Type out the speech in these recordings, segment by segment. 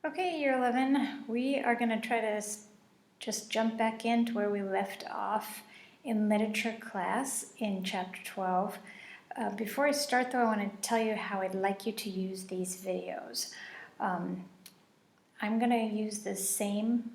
Okay, year 11, we are going to try to just jump back into where we left off in literature class in chapter 12. Before I start though, I want to tell you how I'd like you to use these videos. I'm going to use the same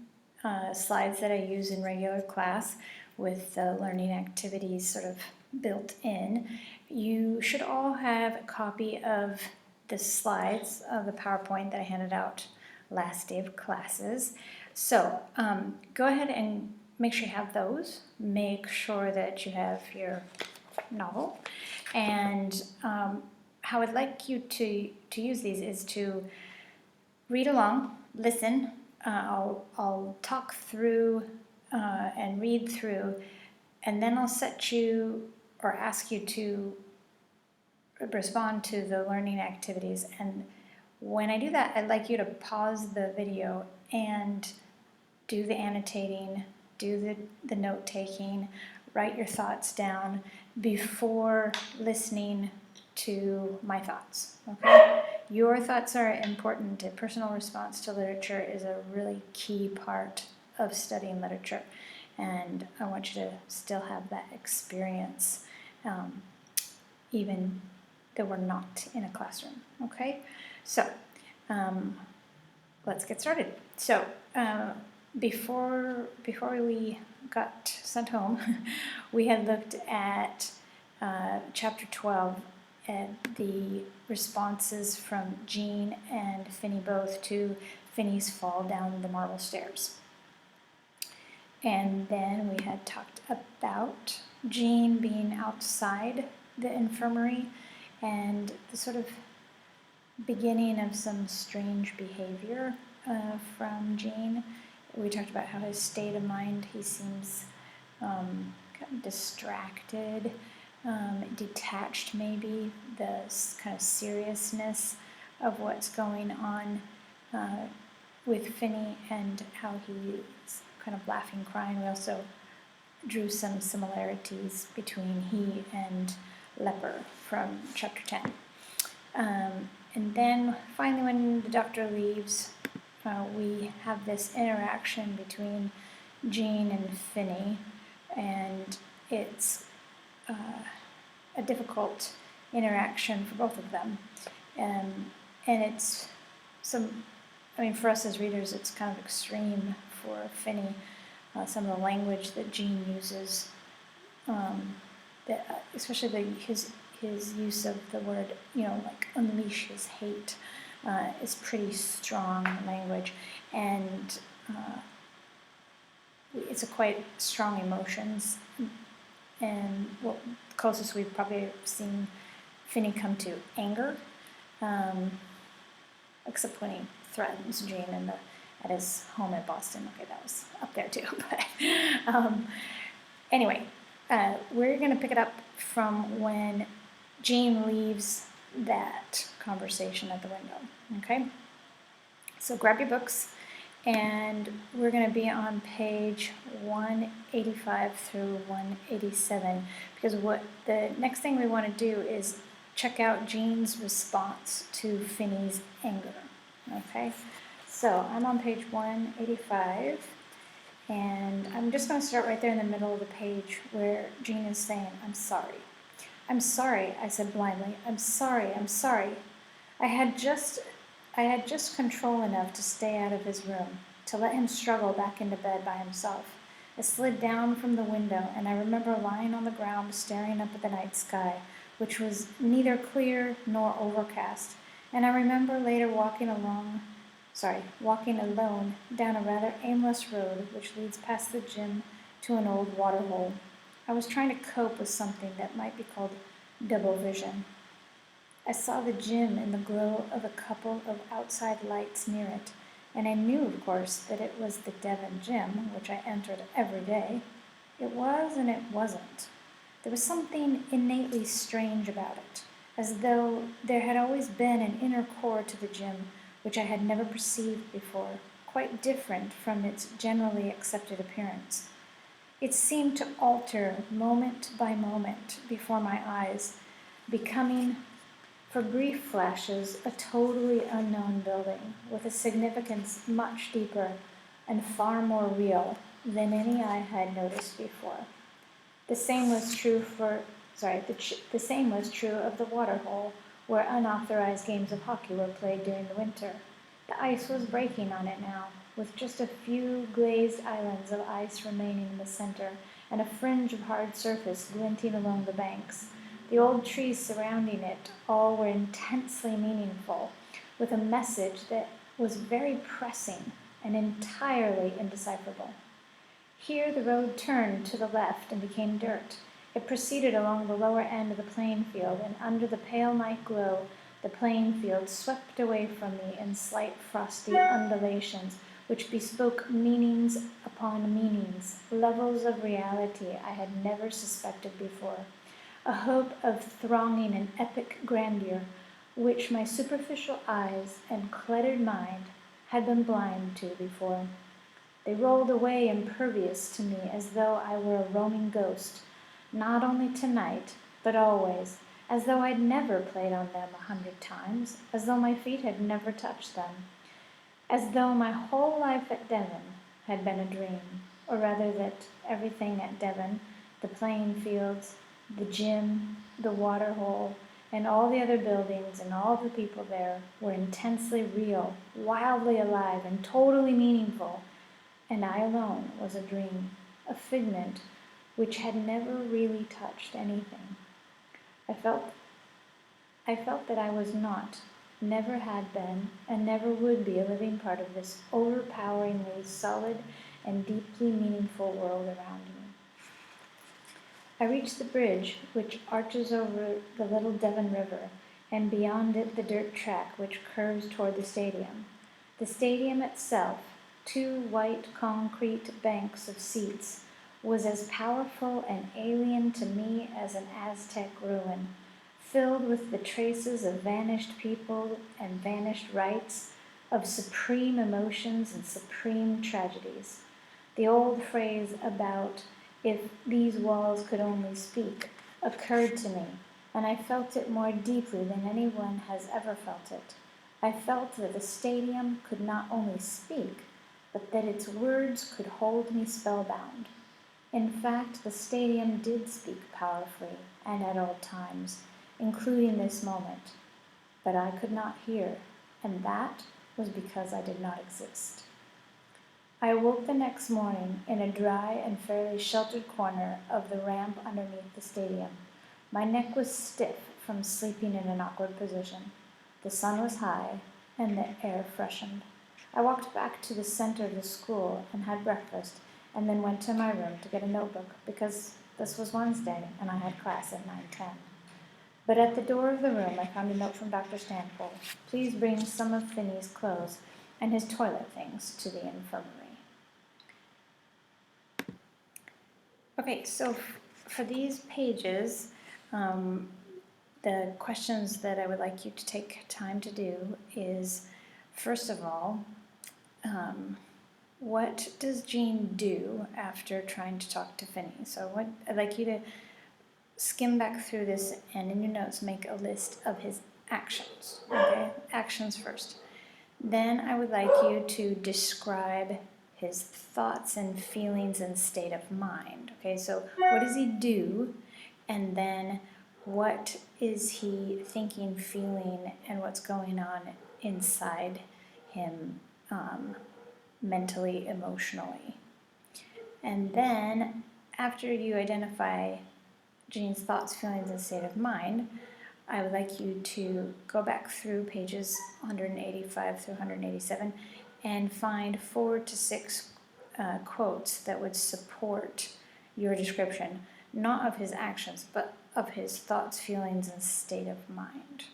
slides that I use in regular class with the learning activities sort of built in. You should all have a copy of the slides of the PowerPoint that I handed out last day of classes. So go ahead and make sure you have those. Make sure that you have your novel. And how I'd like you to use these is to read along, listen. I'll talk through and read through, and then I'll set you or ask you to respond to the learning activities. And when I do that, I'd like you to pause the video and do the annotating, do the note taking, write your thoughts down before listening to my thoughts, okay? Your thoughts are important. A personal response to literature is a really key part of studying literature, and I want you to still have that experience, even though we're not in a classroom, okay? So, let's get started. So, before we got sent home, we had looked at chapter 12 and the responses from Jean and Finny both to Finny's fall down the marble stairs. And then we had talked about Jean being outside the infirmary and the sort of beginning of some strange behavior from Jean. We talked about how his state of mind, he seems kind of distracted, detached maybe, the kind of seriousness of what's going on with Finny and how he's kind of laughing, crying. We also drew some similarities between he and Leper from chapter 10. And then finally when the doctor leaves, we have this interaction between Jean and Finny, and it's a difficult interaction for both of them. And it's for us as readers, it's kind of extreme for Finny. Some of the language that Jean uses, especially his use of the word, like unleash his hate, is pretty strong language, and it's a quite strong emotions, and the closest we've probably seen Finny come to anger, except when he threatens Jean at his home in Boston. Okay, that was up there too. But anyway, we're going to pick it up from when Jean leaves that conversation at the window, okay? So grab your books, and we're going to be on page 185 through 187, because what the next thing we want to do is check out Jean's response to Finny's anger, okay? So I'm on page 185, and I'm just going to start right there in the middle of the page where Jean is saying, "I'm sorry. I'm sorry," I said blindly. "I'm sorry, I'm sorry. I had just control enough to stay out of his room, to let him struggle back into bed by himself. I slid down from the window, and I remember lying on the ground staring up at the night sky, which was neither clear nor overcast. And I remember later walking alone down a rather aimless road which leads past the gym to an old water hole. I was trying to cope with something that might be called double vision. I saw the gym in the glow of a couple of outside lights near it, and I knew, of course, that it was the Devon gym, which I entered every day. It was and it wasn't. There was something innately strange about it, as though there had always been an inner core to the gym which I had never perceived before, quite different from its generally accepted appearance. It seemed to alter moment by moment before my eyes, becoming For brief flashes, a totally unknown building with a significance much deeper and far more real than any I had noticed before. The same was true the same was true of the waterhole, where unauthorized games of hockey were played during the winter. The ice was breaking on it now, with just a few glazed islands of ice remaining in the center, and a fringe of hard surface glinting along the banks. The old trees surrounding it all were intensely meaningful, with a message that was very pressing and entirely indecipherable. Here the road turned to the left and became dirt. It proceeded along the lower end of the playing field, and under the pale night glow, the playing field swept away from me in slight frosty undulations, which bespoke meanings upon meanings, levels of reality I had never suspected before, a hope of thronging an epic grandeur, which my superficial eyes and cluttered mind had been blind to before. They rolled away impervious to me as though I were a roaming ghost, not only tonight, but always, as though I'd never played on them 100 times, as though my feet had never touched them, as though my whole life at Devon had been a dream, or rather that everything at Devon, the playing fields, the gym, the water hole, and all the other buildings and all the people there were intensely real, wildly alive, and totally meaningful, and I alone was a dream, a figment which had never really touched anything. I felt that I was not, never had been, and never would be a living part of this overpoweringly solid and deeply meaningful world around me. I reached the bridge which arches over the little Devon River, and beyond it the dirt track which curves toward the stadium. The stadium itself, two white concrete banks of seats, was as powerful and alien to me as an Aztec ruin, filled with the traces of vanished people and vanished rights, of supreme emotions and supreme tragedies. The old phrase about "if these walls could only speak" occurred to me, and I felt it more deeply than anyone has ever felt it. I felt that the stadium could not only speak, but that its words could hold me spellbound. In fact, the stadium did speak powerfully and at all times, including this moment. But I could not hear, and that was because I did not exist. I awoke the next morning in a dry and fairly sheltered corner of the ramp underneath the stadium. My neck was stiff from sleeping in an awkward position. The sun was high, and the air freshened. I walked back to the center of the school and had breakfast, and then went to my room to get a notebook, because this was Wednesday and I had class at 9:10. But at the door of the room I found a note from Dr. Stanford. Please bring some of Finney's clothes and his toilet things to the infirmary. Okay, so for these pages, the questions that I would like you to take time to do is, first of all, what does Gene do after trying to talk to Finney? So I'd like you to skim back through this and in your notes make a list of his actions. Okay, actions first. Then I would like you to describe his thoughts and feelings and state of mind. Okay, so what does he do? And then what is he thinking, feeling, and what's going on inside him mentally, emotionally. And then after you identify Gene's thoughts, feelings, and state of mind, I would like you to go back through pages 185 through 187 and find 4 to 6 quotes that would support your description, not of his actions, but of his thoughts, feelings, and state of mind.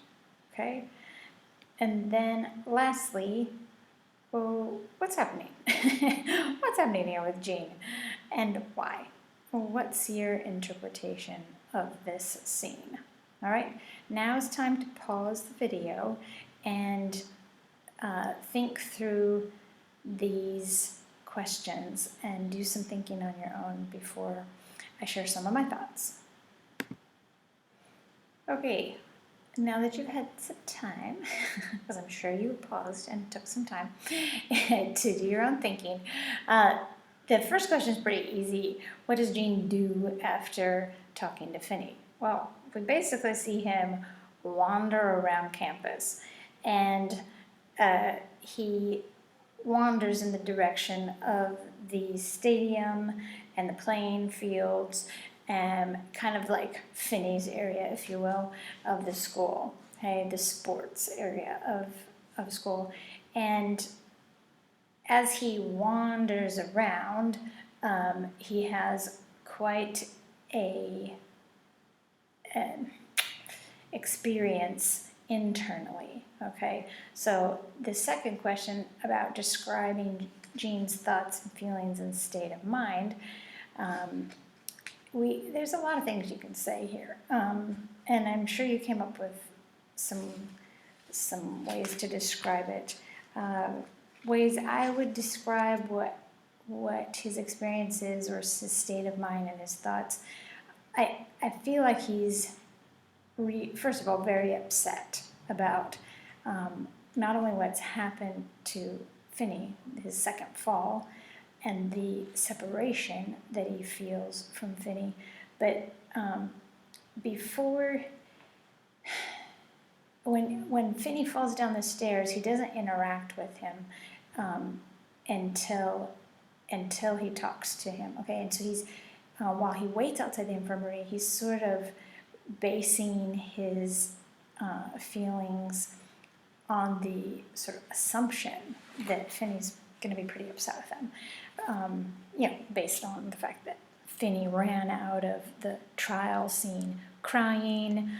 Okay? And then lastly, well, what's happening? What's happening here with Gene? And why? What's your interpretation of this scene? All right, now it's time to pause the video and think through these questions and do some thinking on your own before I share some of my thoughts. Okay, now that you've had some time, because I'm sure you paused and took some time to do your own thinking, the first question is pretty easy. What does Gene do after talking to Finney? Well, we basically see him wander around campus, and he wanders in the direction of the stadium and the playing fields, kind of like Finney's area, if you will, of the school, okay, the sports area of school. And as he wanders around, he has quite a experience internally, okay? So the second question about describing Gene's thoughts and feelings and state of mind, there's a lot of things you can say here, and I'm sure you came up with some ways to describe it. Ways I would describe what his experience is, or his state of mind and his thoughts. I feel like he's first of all very upset about not only what's happened to Finney, his second fall, and the separation that he feels from Finney, but when Finney falls down the stairs, he doesn't interact with him until he talks to him. Okay, and so he's while he waits outside the infirmary, he's sort of basing his feelings on the sort of assumption that Finney's going to be pretty upset with him. Based on the fact that Finney ran out of the trial scene crying,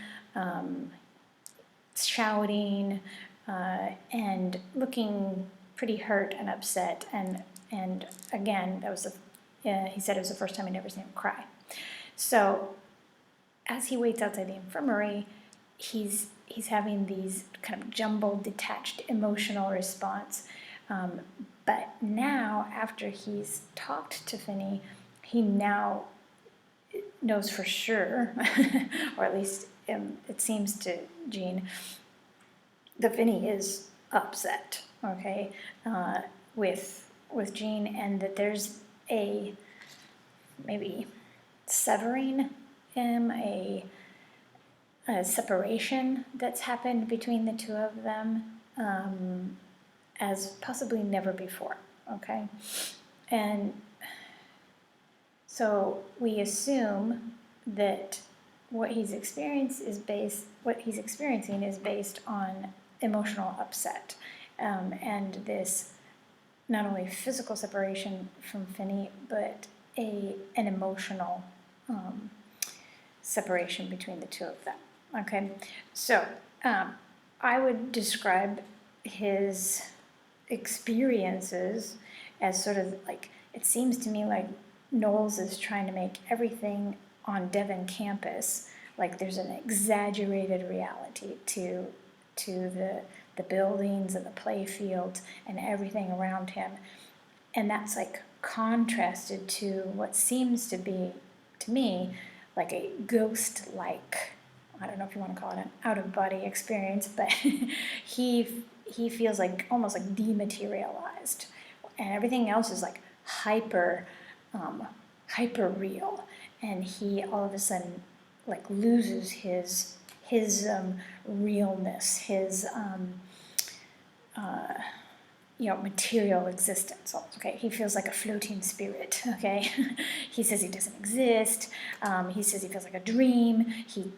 shouting, and looking pretty hurt and upset. And again, he said it was the first time he'd ever seen him cry. So as he waits outside the infirmary, he's having these kind of jumbled, detached emotional response. But now, after he's talked to Finney, he now knows for sure, or at least it seems to Gene, that Finney is upset, okay, with Gene, and that there's a maybe severing him, a separation that's happened between the two of them, as possibly never before, okay? And so we assume that what he's experiencing is based on emotional upset, and this not only physical separation from Finney, but an emotional separation between the two of them. Okay, so I would describe his experiences as sort of like, it seems to me like Knowles is trying to make everything on Devon campus like there's an exaggerated reality to the buildings and the play fields and everything around him, and that's like contrasted to what seems to be, to me, like a ghost-like, I don't know if you want to call it an out-of-body experience, but he feels like almost like dematerialized, and everything else is like hyper real, and he all of a sudden like loses his realness, his material existence. Okay, he feels like a floating spirit. Okay, he says he doesn't exist. He says he feels like a dream.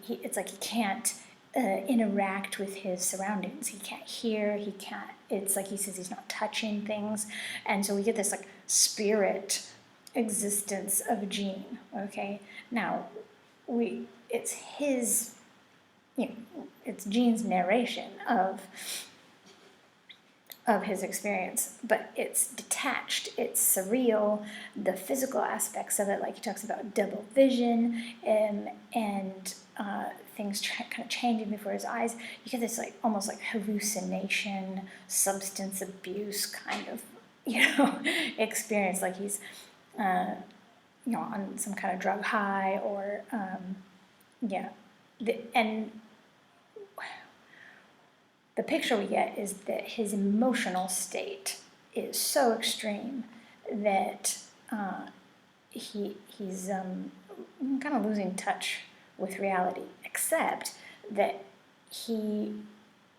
It's like he can't interact with his surroundings. He can't hear. He can't. It's like he says he's not touching things, and so we get this like spirit existence of Gene. Okay, now it's his. It's Gene's narration of his experience, but it's detached, it's surreal, the physical aspects of it, like he talks about double vision and things kind of changing before his eyes. You get this like almost like hallucination, substance abuse kind of, experience, like he's, on some kind of drug high, or, and the picture we get is that his emotional state is so extreme that he's kind of losing touch with reality, except that he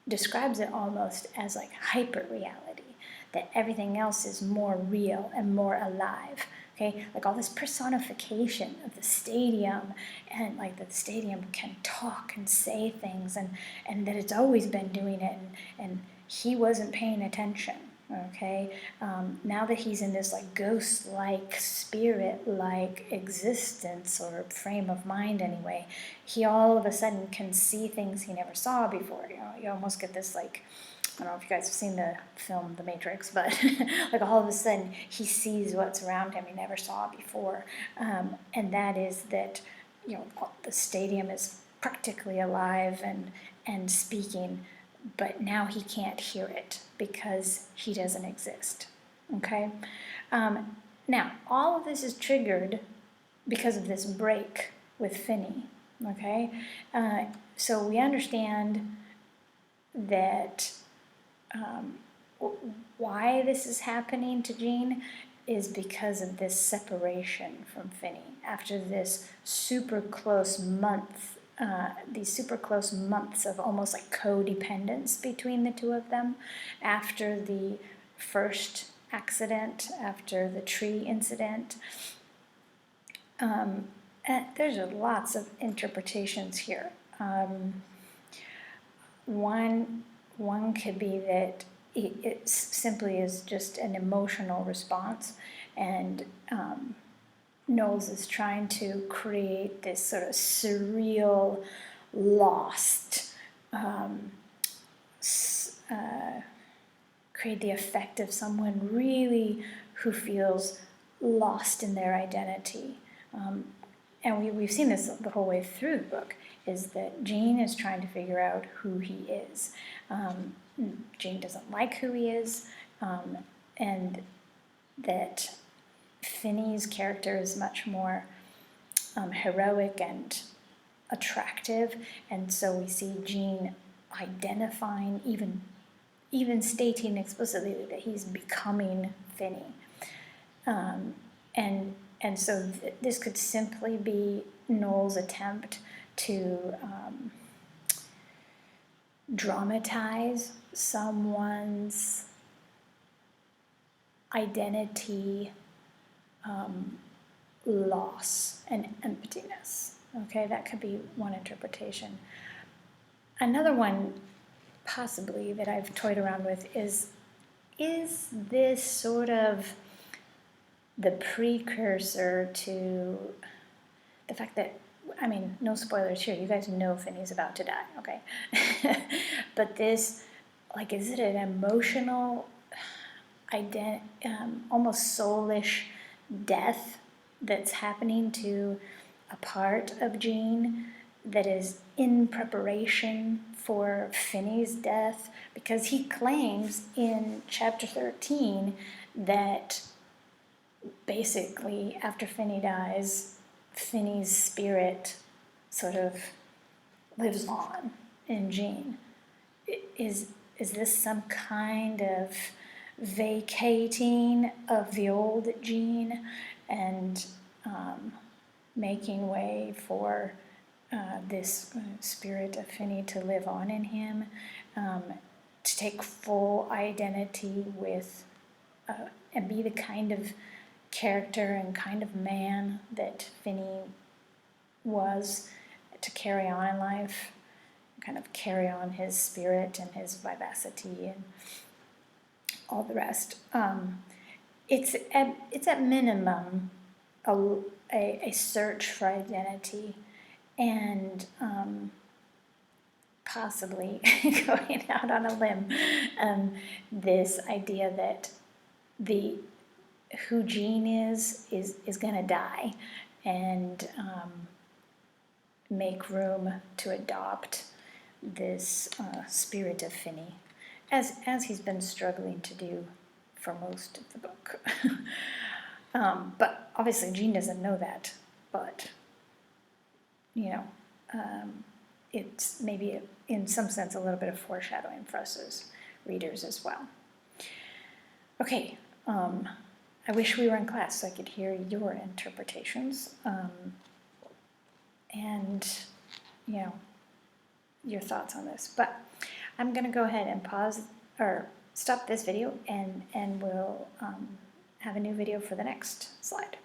describes it almost as like hyper reality, that everything else is more real and more alive. Okay, like all this personification of the stadium, and like the stadium can talk and say things, and that it's always been doing it, and he wasn't paying attention. Okay, now that he's in this like ghost-like, spirit-like existence or frame of mind anyway, he all of a sudden can see things he never saw before. You know, you almost get this like, I don't know if you guys have seen the film The Matrix, but like all of a sudden he sees what's around him he never saw before, and that is that, you know, the stadium is practically alive and speaking, but now he can't hear it because he doesn't exist. Okay, now all of this is triggered because of this break with Finney. Okay, so we understand that why this is happening to Jean is because of this separation from Finney after this super close month, these super close months of almost like codependence between the two of them, after the first accident, after the tree incident. And there's lots of interpretations here. One could be that it simply is just an emotional response, and Knowles is trying to create this sort of surreal, lost, create the effect of someone really who feels lost in their identity. And we've seen this the whole way through the book, is that Jean is trying to figure out who he is. Jean doesn't like who he is, and that Finney's character is much more heroic and attractive, and so we see Jean identifying, even stating explicitly that he's becoming Finney. And so this could simply be Knowles' attempt to dramatize someone's identity loss and emptiness. Okay, that could be one interpretation. Another one, possibly, that I've toyed around with is this sort of the precursor to the fact that, I mean, no spoilers here, you guys know Finney's about to die, okay? But this, like, is it an emotional, almost soulish death that's happening to a part of Jean that is in preparation for Finney's death? Because he claims in chapter 13 that basically after Finney dies, Finney's spirit sort of lives on in Jean. Is this some kind of vacating of the old Jean and making way for this spirit of Finney to live on in him, to take full identity with and be the kind of character and kind of man that Finney was, to carry on in life, kind of carry on his spirit and his vivacity and all the rest. It's at minimum a search for identity, and possibly going out on a limb, this idea that who Jean is going to die, and make room to adopt this spirit of Finney, as he's been struggling to do for most of the book. But obviously Jean doesn't know that, but you know, it's maybe in some sense, a little bit of foreshadowing for us as readers as well. Okay, I wish we were in class so I could hear your interpretations and, you know, your thoughts on this. But I'm going to go ahead and pause or stop this video, and we'll have a new video for the next slide.